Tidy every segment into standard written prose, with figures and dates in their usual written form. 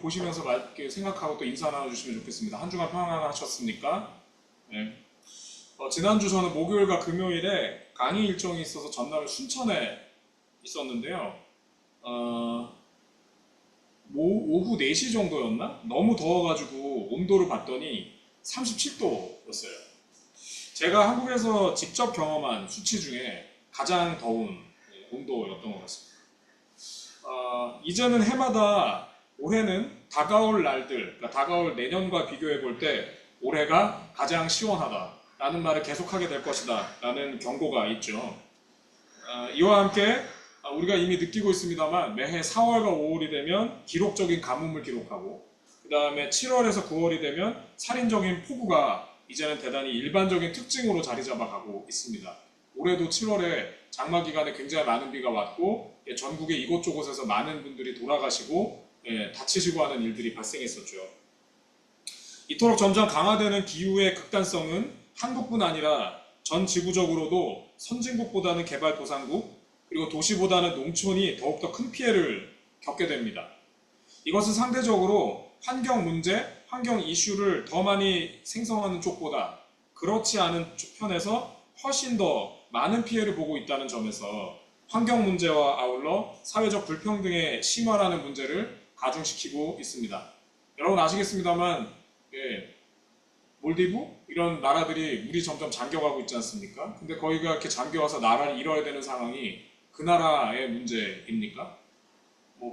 보시면서 이렇게 생각하고 또 인사 나눠주시면 좋겠습니다. 한 주간 평안하셨습니까? 네. 지난주 저는 목요일과 금요일에 강의 일정이 있어서 전날 순천에 있었는데요. 오후 4시 정도였나? 너무 더워가지고 온도를 봤더니 37도였어요. 제가 한국에서 직접 경험한 수치 중에 가장 더운 온도였던 것 같습니다. 이제는 해마다 올해는 다가올 날들, 그러니까 다가올 내년과 비교해 볼 때 올해가 가장 시원하다라는 말을 계속하게 될 것이다 라는 경고가 있죠. 이와 함께 우리가 이미 느끼고 있습니다만 매해 4월과 5월이 되면 기록적인 가뭄을 기록하고 그 다음에 7월에서 9월이 되면 살인적인 폭우가 이제는 대단히 일반적인 특징으로 자리 잡아가고 있습니다. 올해도 7월에 장마 기간에 굉장히 많은 비가 왔고 전국의 이곳저곳에서 많은 분들이 돌아가시고 다치시고 하는 일들이 발생했었죠. 이토록 점점 강화되는 기후의 극단성은 한국뿐 아니라 전 지구적으로도 선진국보다는 개발도상국 그리고 도시보다는 농촌이 더욱더 큰 피해를 겪게 됩니다. 이것은 상대적으로 환경 문제, 환경 이슈를 더 많이 생성하는 쪽보다 그렇지 않은 편에서 훨씬 더 많은 피해를 보고 있다는 점에서 환경 문제와 아울러 사회적 불평등의 심화라는 문제를 가중시키고 있습니다. 여러분 아시겠습니다만 몰디브 이런 나라들이 물이 점점 잠겨가고 있지 않습니까? 근데 거기가 이렇게 잠겨와서 나라를 잃어야 되는 상황이 그 나라의 문제입니까?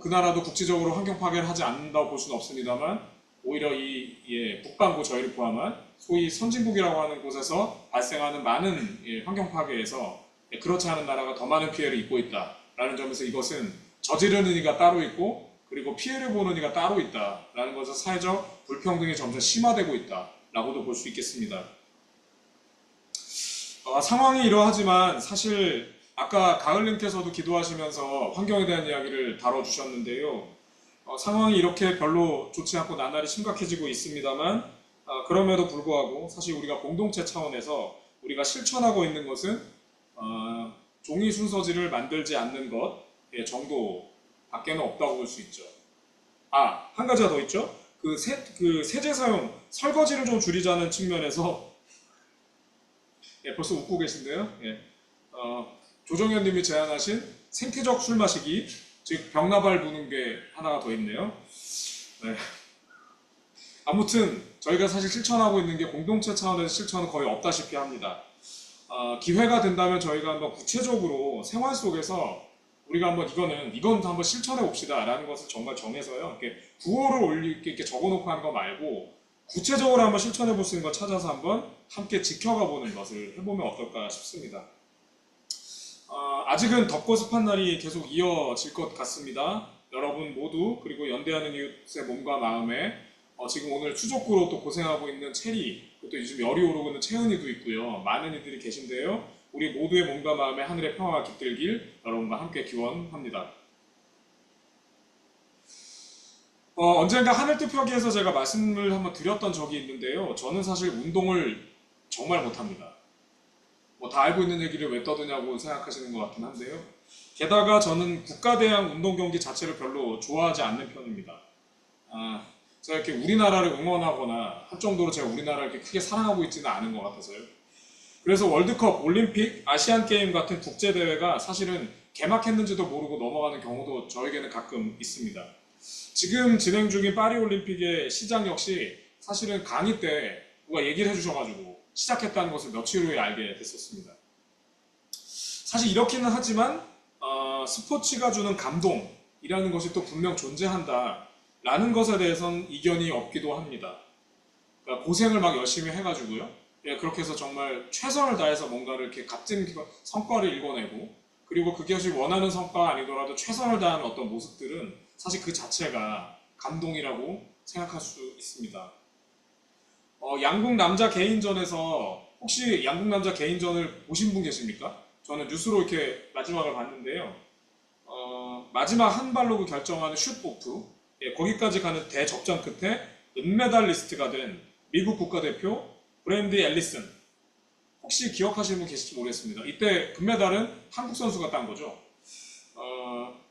그 나라도 국제적으로 환경 파괴를 하지 않는다고 볼 수는 없습니다만 오히려 이 북반구 저희를 포함한 소위 선진국이라고 하는 곳에서 발생하는 많은 환경 파괴에서 그렇지 않은 나라가 더 많은 피해를 입고 있다라는 점에서 이것은 저지르는 이가 따로 있고 그리고 피해를 보는 이가 따로 있다라는 것에서 사회적 불평등이 점점 심화되고 있다라고도 볼 수 있겠습니다. 상황이 이러하지만 사실 아까 가을님께서도 기도하시면서 환경에 대한 이야기를 다뤄주셨는데요. 상황이 이렇게 별로 좋지 않고 나날이 심각해지고 있습니다만 그럼에도 불구하고 사실 우리가 공동체 차원에서 우리가 실천하고 있는 것은 종이 순서지를 만들지 않는 것 정도밖에는 없다고 볼 수 있죠. 한 가지가 더 있죠. 그 세제 사용, 설거지를 좀 줄이자는 측면에서 벌써 웃고 계신데요. 조정현 님이 제안하신 생태적 술 마시기, 즉 병나발 부는 게 하나가 더 있네요. 아무튼 저희가 사실 실천하고 있는 게 공동체 차원에서 실천은 거의 없다시피 합니다. 기회가 된다면 저희가 한번 구체적으로 생활 속에서 우리가 한번 이건 한번 실천해 봅시다 라는 것을 정말 정해서요. 이렇게 구호를 이렇게 적어놓고 하는 거 말고 구체적으로 한번 실천해 볼 수 있는 거 찾아서 한번 함께 지켜가 보는 것을 해보면 어떨까 싶습니다. 아직은 덥고 습한 날이 계속 이어질 것 같습니다. 여러분 모두 그리고 연대하는 이웃의 몸과 마음에 지금 오늘 추적구로 또 고생하고 있는 체리, 또 요즘 열이 오르고 있는 채은이도 있고요. 많은 이들이 계신데요. 우리 모두의 몸과 마음에 하늘의 평화가 깃들길 여러분과 함께 기원합니다. 언젠가 하늘뜻표기에서 제가 말씀을 한번 드렸던 적이 있는데요. 저는 사실 운동을 정말 못합니다. 다 알고 있는 얘기를 왜 떠드냐고 생각하시는 것 같긴 한데요. 게다가 저는 국가대항 운동경기 자체를 별로 좋아하지 않는 편입니다. 제가 이렇게 우리나라를 응원하거나 할 정도로 제가 우리나라를 이렇게 크게 사랑하고 있지는 않은 것 같아서요. 그래서 월드컵, 올림픽, 아시안게임 같은 국제대회가 사실은 개막했는지도 모르고 넘어가는 경우도 저에게는 가끔 있습니다. 지금 진행 중인 파리올림픽의 시작 역시 사실은 강의 때 누가 얘기를 해주셔가지고 시작했다는 것을 며칠 후에 알게 됐었습니다. 사실 이렇기는 하지만 스포츠가 주는 감동이라는 것이 또 분명 존재한다 라는 것에 대해서는 이견이 없기도 합니다. 그러니까 고생을 막 열심히 해가지고요. 그렇게 해서 정말 최선을 다해서 뭔가를 이렇게 값진 성과를 읽어내고 그리고 그것이 원하는 성과가 아니더라도 최선을 다하는 어떤 모습들은 사실 그 자체가 감동이라고 생각할 수 있습니다. 양궁 남자 개인전에서 혹시 양궁 남자 개인전을 보신 분 계십니까? 저는 뉴스로 이렇게 마지막을 봤는데요. 마지막 한 발로 결정하는 슛오프 거기까지 가는 대접전 끝에 은메달리스트가 된 미국 국가대표 브랜드 앨리슨 혹시 기억하시는 분 계실지 모르겠습니다. 이때 금메달은 한국 선수가 딴 거죠.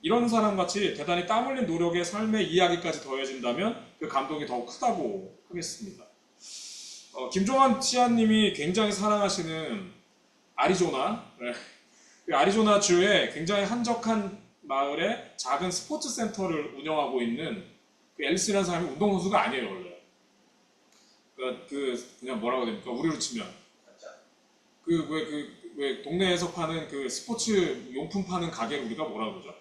이런 사람같이 대단히 땀 흘린 노력의 삶의 이야기까지 더해진다면 그 감동이 더욱 크다고 하겠습니다. 김종환 치아님이 굉장히 사랑하시는 아리조나, 네. 그 아리조나 주에 굉장히 한적한 마을에 작은 스포츠 센터를 운영하고 있는 그 앨리스라는 사람이 운동선수가 아니에요, 원래. 그냥 뭐라고 해야 됩니까? 우리로 치면. 왜 동네에서 파는 그 스포츠 용품 파는 가게를 우리가 뭐라 그러죠?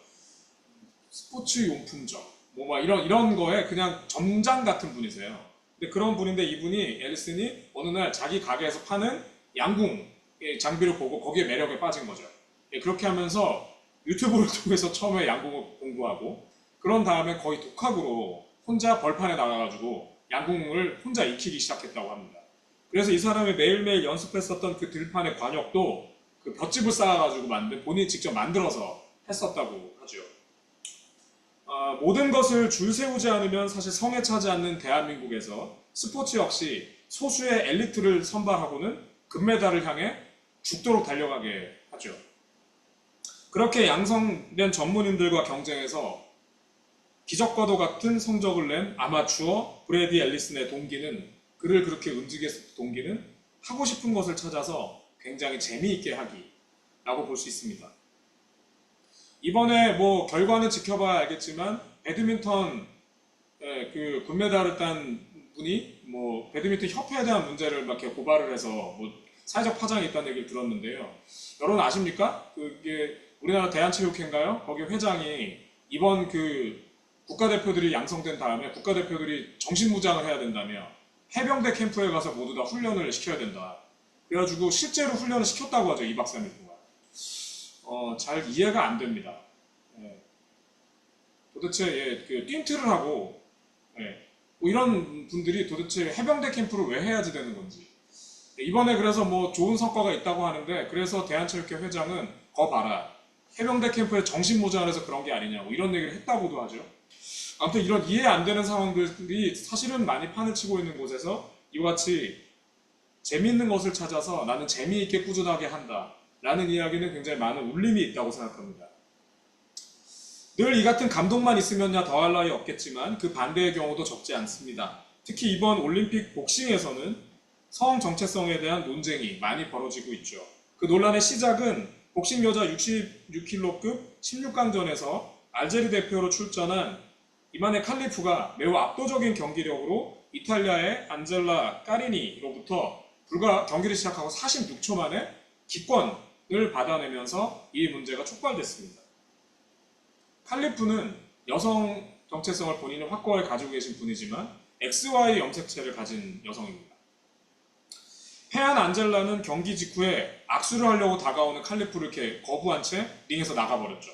스포츠 용품점. 뭐 막 이런 거에 그냥 점장 같은 분이세요. 근데 그런 분인데 이분이 앨리슨이 어느 날 자기 가게에서 파는 양궁 장비를 보고 거기에 매력에 빠진 거죠. 그렇게 하면서 유튜브를 통해서 처음에 양궁을 공부하고 그런 다음에 거의 독학으로 혼자 벌판에 나가가지고 양궁을 혼자 익히기 시작했다고 합니다. 그래서 이 사람이 매일매일 연습했었던 그 들판의 관역도 그 볏짚을 쌓아가지고 본인이 직접 만들어서 했었다고 하죠. 모든 것을 줄 세우지 않으면 사실 성에 차지 않는 대한민국에서 스포츠 역시 소수의 엘리트를 선발하고는 금메달을 향해 죽도록 달려가게 하죠. 그렇게 양성된 전문인들과 경쟁해서 기적과도 같은 성적을 낸 아마추어 브래디 앨리슨의 동기는 그를 그렇게 움직였을 동기는 하고 싶은 것을 찾아서 굉장히 재미있게 하기라고 볼 수 있습니다. 이번에 뭐 결과는 지켜봐야 알겠지만 배드민턴 그 금메달을 딴 분이 뭐 배드민턴 협회에 대한 문제를 막 이렇게 고발을 해서 뭐 사회적 파장이 있다는 얘기를 들었는데요. 여러분 아십니까? 그게 우리나라 대한체육회인가요? 거기 회장이 이번 그 국가대표들이 양성된 다음에 국가대표들이 정신무장을 해야 된다며 해병대 캠프에 가서 모두 다 훈련을 시켜야 된다. 그래가지고 실제로 훈련을 시켰다고 하죠. 2박 3일 동안. 잘 이해가 안 됩니다. 도대체 그 띵트를 하고 뭐 이런 분들이 도대체 해병대 캠프를 왜 해야지 되는 건지. 이번에 그래서 뭐 좋은 성과가 있다고 하는데 그래서 대한체육회 회장은 거 봐라. 해병대 캠프에 정신무장을 해서 그런 게 아니냐고 이런 얘기를 했다고도 하죠. 아무튼 이런 이해 안 되는 상황들이 사실은 많이 판을 치고 있는 곳에서 이와 같이 재미있는 것을 찾아서 나는 재미있게 꾸준하게 한다 라는 이야기는 굉장히 많은 울림이 있다고 생각합니다. 늘 이 같은 감동만 있으면야 더할 나위 없겠지만 그 반대의 경우도 적지 않습니다. 특히 이번 올림픽 복싱에서는 성 정체성에 대한 논쟁이 많이 벌어지고 있죠. 그 논란의 시작은 복싱 여자 66kg급 16강전에서 알제리 대표로 출전한 이만의 칼리프가 매우 압도적인 경기력으로 이탈리아의 안젤라 까리니로부터 경기를 시작하고 46초 만에 기권을 받아내면서 이 문제가 촉발됐습니다. 칼리프는 여성 정체성을 본인은 확고하게 가지고 계신 분이지만 XY 염색체를 가진 여성입니다. 패한 안젤라는 경기 직후에 악수를 하려고 다가오는 칼리프를 이렇게 거부한 채 링에서 나가버렸죠.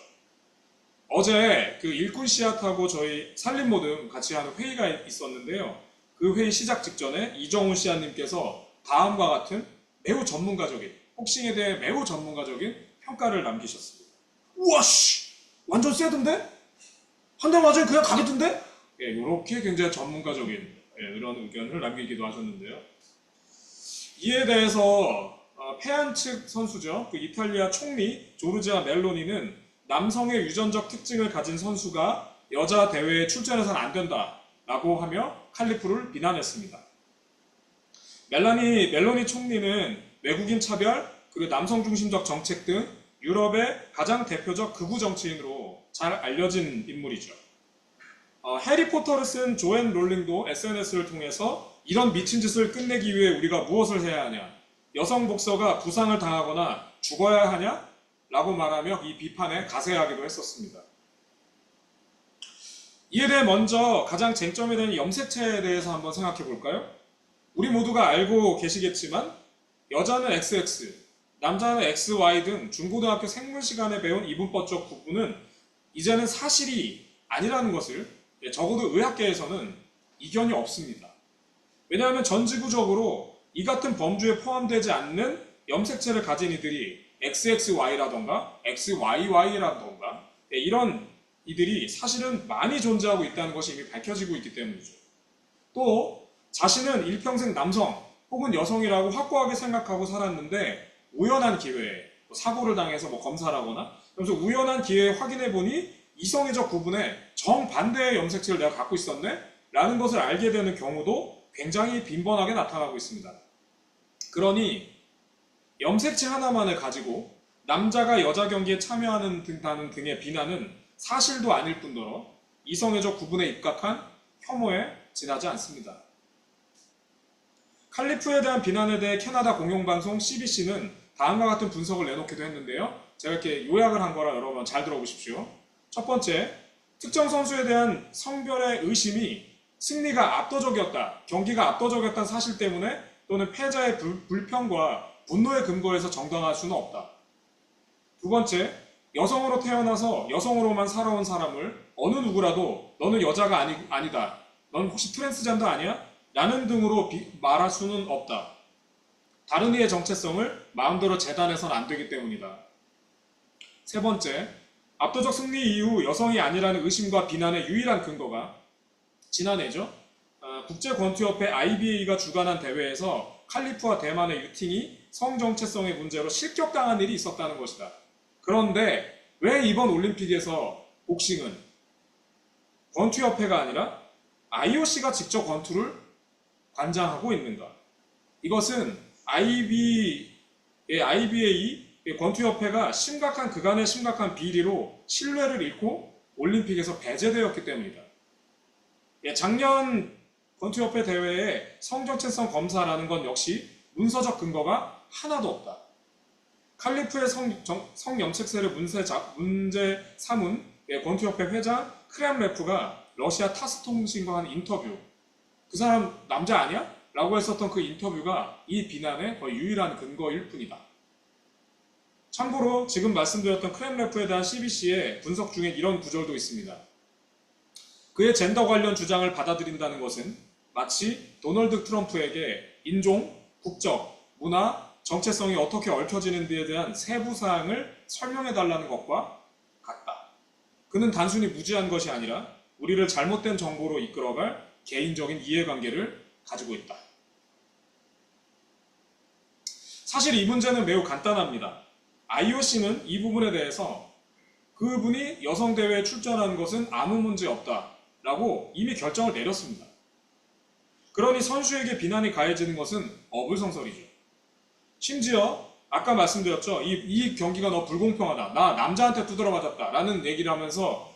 어제 그 일꾼 씨앗하고 저희 살림모듬 같이 하는 회의가 있었는데요. 그 회의 시작 직전에 이정훈 씨앗님께서 다음과 같은 매우 전문가적인, 복싱에 대해 매우 전문가적인 평가를 남기셨습니다. 우와 씨! 완전 세던데? 한 대 맞으면 그냥 가겠던데? 이렇게 굉장히 전문가적인 그런 의견을 남기기도 하셨는데요. 이에 대해서 패한 측 선수죠. 그 이탈리아 총리 조르지아 멜로니는 남성의 유전적 특징을 가진 선수가 여자 대회에 출전해서는 안 된다라고 하며 칼리프를 비난했습니다. 멜로니 총리는 외국인 차별, 그리고 남성 중심적 정책 등 유럽의 가장 대표적 극우 정치인으로 잘 알려진 인물이죠. 해리포터를 쓴 조앤 롤링도 SNS를 통해서 이런 미친 짓을 끝내기 위해 우리가 무엇을 해야 하냐? 여성 복서가 부상을 당하거나 죽어야 하냐? 라고 말하며 이 비판에 가세하기도 했었습니다. 이에 대해 먼저 가장 쟁점이 되는 염색체에 대해서 한번 생각해 볼까요? 우리 모두가 알고 계시겠지만 여자는 XX, 남자는 XY 등 중고등학교 생물 시간에 배운 이분법적 구분은 이제는 사실이 아니라는 것을 적어도 의학계에서는 이견이 없습니다. 왜냐하면 전지구적으로 이 같은 범주에 포함되지 않는 염색체를 가진 이들이 XXY라던가 XYY라던가 이런 이들이 사실은 많이 존재하고 있다는 것이 이미 밝혀지고 있기 때문이죠. 또 자신은 일평생 남성 혹은 여성이라고 확고하게 생각하고 살았는데 우연한 기회에 사고를 당해서 검사를 하거나 그래서 우연한 기회에 확인해보니 이성애적 구분에 정반대의 염색체를 내가 갖고 있었네? 라는 것을 알게 되는 경우도 굉장히 빈번하게 나타나고 있습니다. 그러니 염색체 하나만을 가지고 남자가 여자 경기에 참여하는 등의 비난은 사실도 아닐 뿐더러 이성애적 구분에 입각한 혐오에 지나지 않습니다. 칼리프에 대한 비난에 대해 캐나다 공영방송 CBC는 다음과 같은 분석을 내놓기도 했는데요. 제가 이렇게 요약을 한 거라 여러분 잘 들어보십시오. 첫 번째, 특정 선수에 대한 성별의 의심이 승리가 압도적이었다, 경기가 압도적이었다는 사실 때문에 또는 패자의 불평과 분노의 근거에서 정당할 수는 없다. 두 번째, 여성으로 태어나서 여성으로만 살아온 사람을 어느 누구라도 너는 여자가 아니다, 넌 혹시 트랜스젠더 아니야? 라는 등으로 말할 수는 없다. 다른 이의 정체성을 마음대로 재단해서는 안 되기 때문이다. 세 번째, 압도적 승리 이후 여성이 아니라는 의심과 비난의 유일한 근거가 지난해죠. 국제권투협회 IBA가 주관한 대회에서 칼리프와 대만의 유팅이 성정체성의 문제로 실격당한 일이 있었다는 것이다. 그런데 왜 이번 올림픽에서 복싱은 권투협회가 아니라 IOC가 직접 권투를 관장하고 있는가? 이것은 IBA 권투협회가 그간의 심각한 비리로 신뢰를 잃고 올림픽에서 배제되었기 때문이다. 작년 권투협회 대회에 성정체성 검사라는 건 역시 문서적 근거가 하나도 없다. 칼리프의 성염색세를 문제 삼은 권투협회 회장 크렘레프가 러시아 타스 통신과 한 인터뷰, 그 사람 남자 아니야? 라고 했었던 그 인터뷰가 이 비난의 거의 유일한 근거일 뿐이다. 참고로 지금 말씀드렸던 크렘레프에 대한 CBC의 분석 중에 이런 구절도 있습니다. 그의 젠더 관련 주장을 받아들인다는 것은 마치 도널드 트럼프에게 인종, 국적, 문화, 정체성이 어떻게 얽혀지는지에 대한 세부 사항을 설명해달라는 것과 같다. 그는 단순히 무지한 것이 아니라 우리를 잘못된 정보로 이끌어갈 개인적인 이해관계를 가지고 있다. 사실 이 문제는 매우 간단합니다. IOC는 이 부분에 대해서 그분이 여성대회에 출전하는 것은 아무 문제 없다 라고 이미 결정을 내렸습니다. 그러니 선수에게 비난이 가해지는 것은 어불성설이죠. 심지어 아까 말씀드렸죠. 이 경기가 너무 불공평하다, 나 남자한테 두드려 맞았다 라는 얘기를 하면서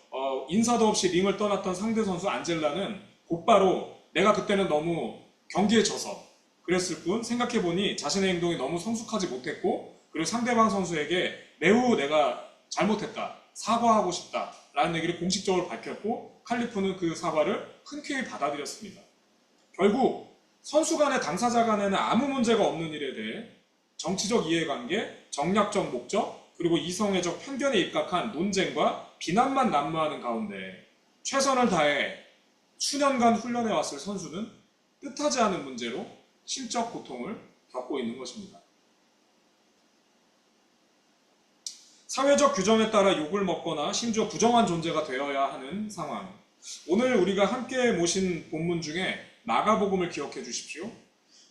인사도 없이 링을 떠났던 상대 선수 안젤라는 곧바로 내가 그때는 너무 경기에 져서 그랬을 뿐 생각해보니 자신의 행동이 너무 성숙하지 못했고 그리고 상대방 선수에게 매우 내가 잘못했다, 사과하고 싶다 라는 얘기를 공식적으로 밝혔고 칼리프는 그 사과를 흔쾌히 받아들였습니다. 결국 선수 간의 당사자 간에는 아무 문제가 없는 일에 대해 정치적 이해관계, 정략적 목적, 그리고 이성애적 편견에 입각한 논쟁과 비난만 난무하는 가운데 최선을 다해 수년간 훈련해왔을 선수는 뜻하지 않은 문제로 심적 고통을 겪고 있는 것입니다. 사회적 규정에 따라 욕을 먹거나 심지어 부정한 존재가 되어야 하는 상황. 오늘 우리가 함께 모신 본문 중에 마가복음을 기억해 주십시오.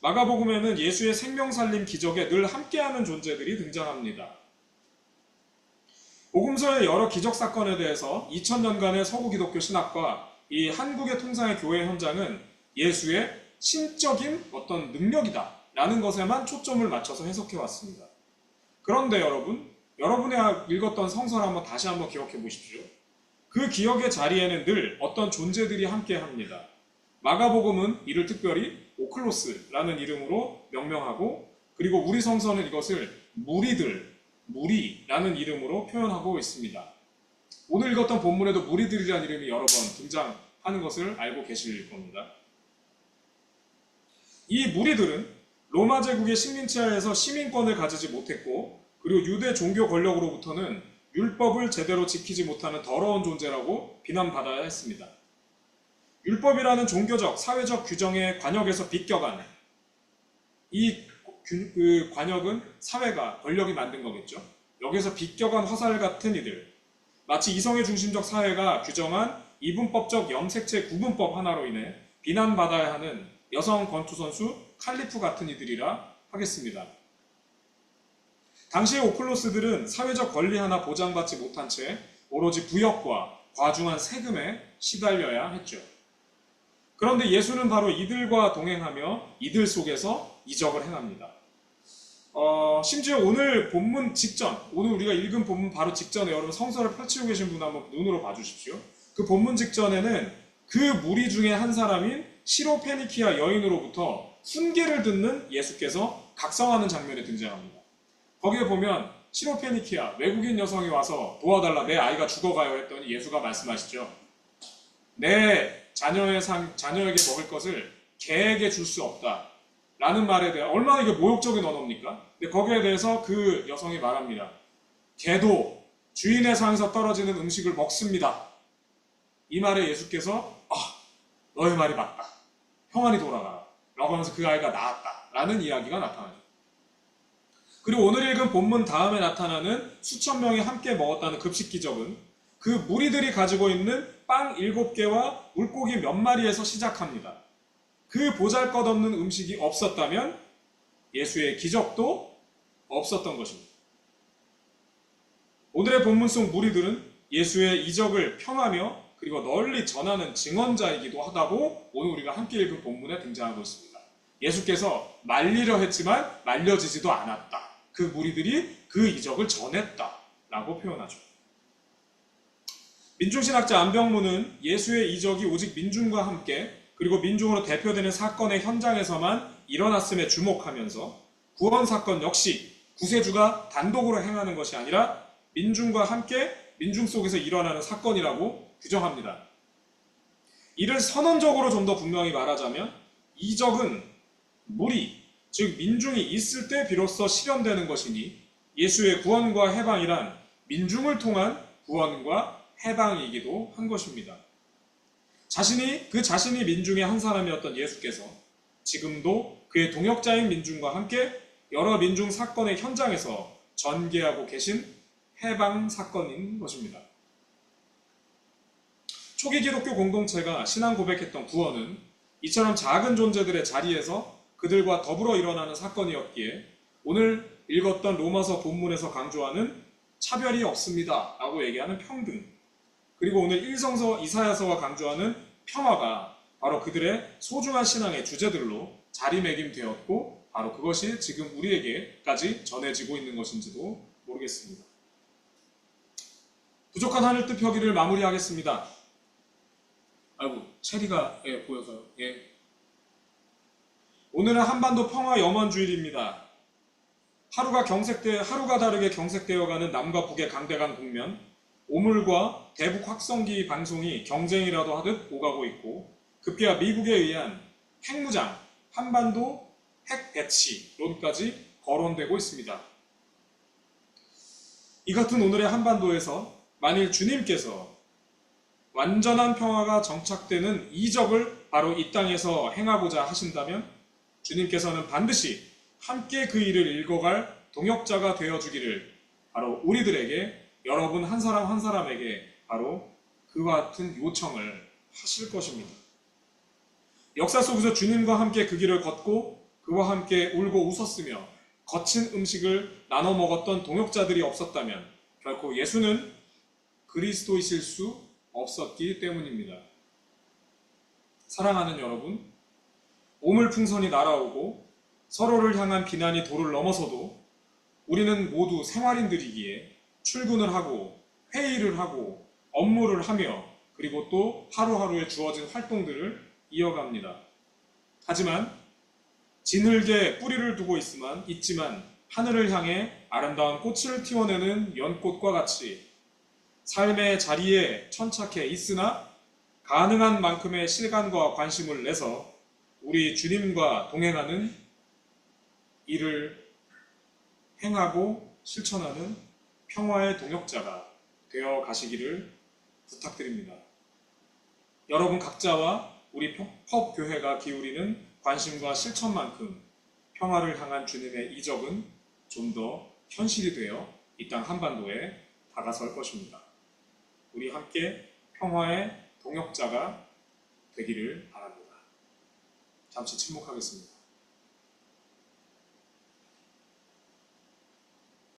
마가복음에는 예수의 생명살림 기적에 늘 함께하는 존재들이 등장합니다. 복음서의 여러 기적사건에 대해서 2000년간의 서구 기독교 신학과 이 한국의 통상의 교회 현장은 예수의 신적인 어떤 능력이다 라는 것에만 초점을 맞춰서 해석해 왔습니다. 그런데 여러분이 읽었던 성서를 다시 한번 기억해 보십시오. 그 기억의 자리에는 늘 어떤 존재들이 함께합니다. 마가복음은 이를 특별히 오클로스라는 이름으로 명명하고, 그리고 우리 성서는 이것을 무리라는 이름으로 표현하고 있습니다. 오늘 읽었던 본문에도 무리들이라는 이름이 여러 번 등장하는 것을 알고 계실 겁니다. 이 무리들은 로마 제국의 식민지하에서 시민권을 가지지 못했고, 그리고 유대 종교 권력으로부터는 율법을 제대로 지키지 못하는 더러운 존재라고 비난받아야 했습니다. 율법이라는 종교적, 사회적 규정의 관역에서 비껴간 그 관역은 사회가, 권력이 만든 거겠죠. 여기서 비껴간 화살 같은 이들, 마치 이성의 중심적 사회가 규정한 이분법적 염색체 구분법 하나로 인해 비난받아야 하는 여성 권투 선수 칼리프 같은 이들이라 하겠습니다. 당시의 오클로스들은 사회적 권리 하나 보장받지 못한 채 오로지 부역과 과중한 세금에 시달려야 했죠. 그런데 예수는 바로 이들과 동행하며 이들 속에서 이적을 행합니다. 심지어 오늘 본문 직전, 오늘 우리가 읽은 본문 바로 직전에 여러분 성서를 펼치고 계신 분 한번 눈으로 봐주십시오. 그 본문 직전에는 그 무리 중에 한 사람인 시로페니키아 여인으로부터 훈계를 듣는 예수께서 각성하는 장면에 등장합니다. 거기에 보면 시로페니키아 외국인 여성이 와서 도와달라, 내 아이가 죽어가요 했더니 예수가 말씀하시죠. 내 자녀에게 먹을 것을 개에게 줄 수 없다 라는 말에 대해 얼마나 이게 모욕적인 언어입니까? 근데 거기에 대해서 그 여성이 말합니다. 개도 주인의 상에서 떨어지는 음식을 먹습니다. 이 말에 예수께서 너의 말이 맞다. 평안히 돌아가라. 라고 하면서 그 아이가 나았다. 라는 이야기가 나타나죠. 그리고 오늘 읽은 본문 다음에 나타나는 수천 명이 함께 먹었다는 급식 기적은 그 무리들이 가지고 있는 빵 7개와 물고기 몇 마리에서 시작합니다. 그 보잘것없는 음식이 없었다면 예수의 기적도 없었던 것입니다. 오늘의 본문 속 무리들은 예수의 이적을 평하며 그리고 널리 전하는 증언자이기도 하다고 오늘 우리가 함께 읽은 본문에 등장하고 있습니다. 예수께서 말리려 했지만 말려지지도 않았다. 그 무리들이 그 이적을 전했다 라고 표현하죠. 민중신학자 안병무는 예수의 이적이 오직 민중과 함께 그리고 민중으로 대표되는 사건의 현장에서만 일어났음에 주목하면서 구원 사건 역시 구세주가 단독으로 행하는 것이 아니라 민중과 함께 민중 속에서 일어나는 사건이라고 규정합니다. 이를 선언적으로 좀 더 분명히 말하자면 이적은 무리, 즉 민중이 있을 때 비로소 실현되는 것이니 예수의 구원과 해방이란 민중을 통한 구원과 해방이기도 한 것입니다. 자신이 민중의 한 사람이었던 예수께서 지금도 그의 동역자인 민중과 함께 여러 민중 사건의 현장에서 전개하고 계신 해방 사건인 것입니다. 초기 기독교 공동체가 신앙 고백했던 구원은 이처럼 작은 존재들의 자리에서 그들과 더불어 일어나는 사건이었기에 오늘 읽었던 로마서 본문에서 강조하는 차별이 없습니다 라고 얘기하는 평등, 그리고 오늘 1성서 이사야서가 강조하는 평화가 바로 그들의 소중한 신앙의 주제들로 자리매김되었고 바로 그것이 지금 우리에게까지 전해지고 있는 것인지도 모르겠습니다. 부족한 하늘 뜻 펴기를 마무리하겠습니다. 아이고 체리가 보여서요. 오늘은 한반도 평화 염원주일입니다. 하루가 다르게 경색되어가는 남과 북의 강대강 국면, 오물과 대북 확성기 방송이 경쟁이라도 하듯 오가고 있고 급기야 미국에 의한 핵무장, 한반도 핵 배치론까지 거론되고 있습니다. 이 같은 오늘의 한반도에서 만일 주님께서 완전한 평화가 정착되는 이적을 바로 이 땅에서 행하고자 하신다면 주님께서는 반드시 함께 그 일을 읽어갈 동역자가 되어주기를 바로 우리들에게, 여러분 한 사람 한 사람에게 바로 그와 같은 요청을 하실 것입니다. 역사 속에서 주님과 함께 그 길을 걷고 그와 함께 울고 웃었으며 거친 음식을 나눠 먹었던 동역자들이 없었다면 결코 예수는 그리스도이실 수 없었기 때문입니다. 사랑하는 여러분, 오물풍선이 날아오고 서로를 향한 비난이 도를 넘어서도 우리는 모두 생활인들이기에 출근을 하고 회의를 하고 업무를 하며 그리고 또 하루하루에 주어진 활동들을 이어갑니다. 하지만 진흙에 뿌리를 두고 있지만 하늘을 향해 아름다운 꽃을 틔워내는 연꽃과 같이 삶의 자리에 천착해 있으나 가능한 만큼의 시간과 관심을 내서 우리 주님과 동행하는 일을 행하고 실천하는 평화의 동역자가 되어 가시기를 부탁드립니다. 여러분 각자와 우리 펍교회가 기울이는 관심과 실천만큼 평화를 향한 주님의 이적은 좀 더 현실이 되어 이 땅 한반도에 다가설 것입니다. 우리 함께 평화의 동역자가 되기를 바랍니다. 잠시 침묵하겠습니다.